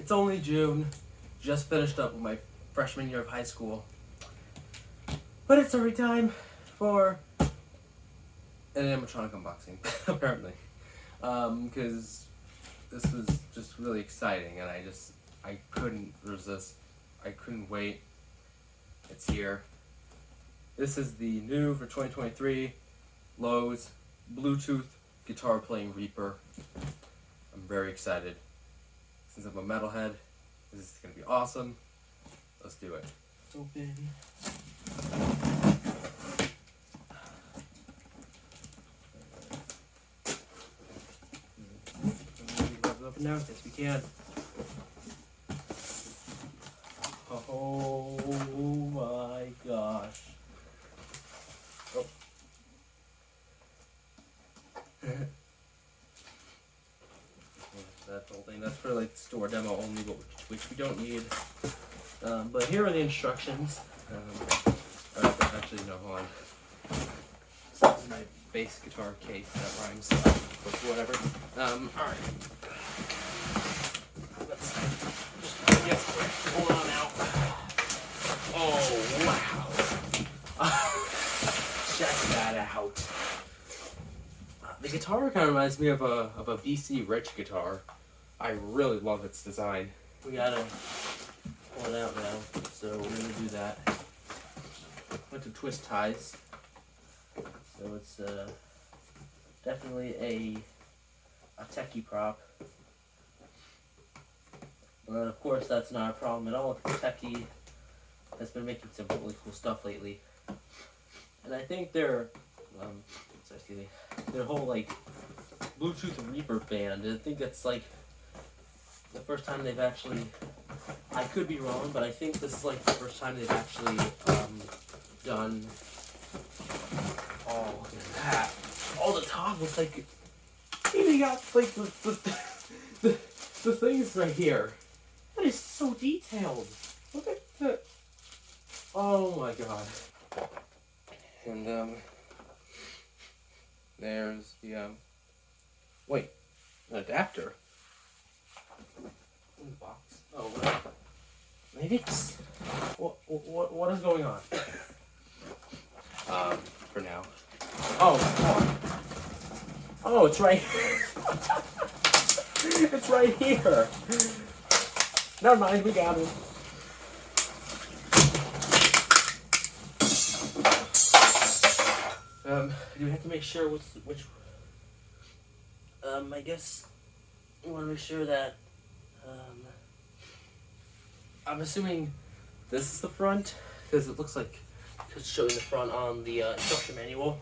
It's only June. Just finished up with my freshman year of high school. But it's already time for an animatronic unboxing, apparently. Because this was just really exciting, and I couldn't resist. I couldn't wait. It's here. This is the new for 2023 Lowe's Bluetooth guitar playing Reaper. I'm very excited. Since I'm a metalhead, this is gonna be awesome. Let's do it. It's open. Open now? Yes, we can. Oh my gosh. Oh. That whole thing. That's for like store demo only, but which we don't need. But here are the instructions. Actually, no, hold on. This is my bass guitar case that rhymes, but whatever. Alright. Let's just pull on out. Oh, wow. Check that out. The guitar kind of reminds me of a BC Rich guitar. I really love its design. We gotta pull it out now, so we're gonna do that. Went to twist ties, so it's definitely a techie prop. But of course, that's not a problem at all. Techie has been making some really cool stuff lately, and I think their whole like Bluetooth Reaper band. I think that's like the first time they've actually. I could be wrong, but I think this is like the first time they've actually done. Oh, look at that! All the top looks like. Even got like the things right here. That is so detailed. Look at that. Oh my god. And there's the wait, an adapter. In the box. Oh, what? Maybe it's what is going on? For now. Oh, it's right here. It's right here. Never mind, we got it. Do we have to make sure which? I guess we want to make sure that. I'm assuming this is the front because it looks like it's showing the front on the instruction manual.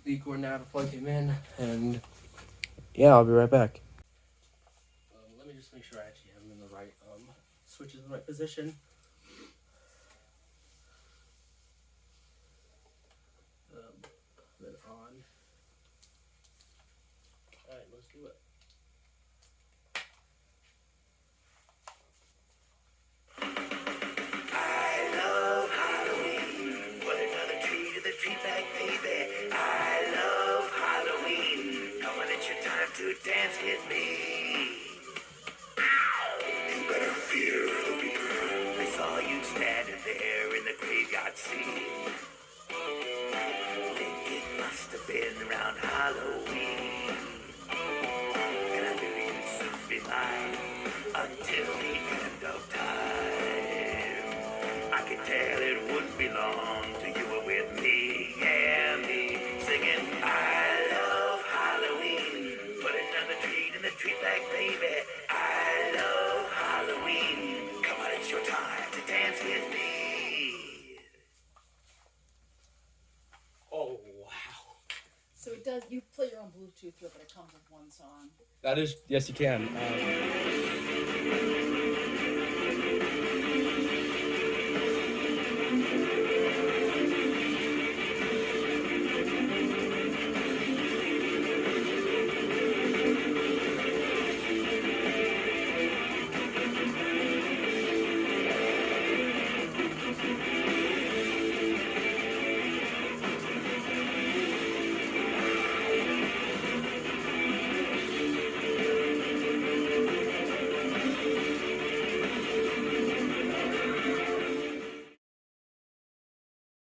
The cord now to plug him in, and yeah, I'll be right back. Let me just make sure I actually have him in the right switches in the right position. Let's do it. I love Halloween. Put another tree to the tree bag, baby. I love Halloween. Come on, it's your time to dance with me. You better fear the Reaper. I saw you standing there in the graveyard scene. Think it must have been around Halloween. And I knew you'd soon be mine until the end of time. I could tell it wouldn't be long till you were with me, yeah, me, singing, I love Halloween. Put another treat in the treat bag, baby. I love Halloween. Come on, it's your time to dance with me. Oh, wow. So it does. You play your own Bluetooth through it, but it comes with one song. That is, yes, you can.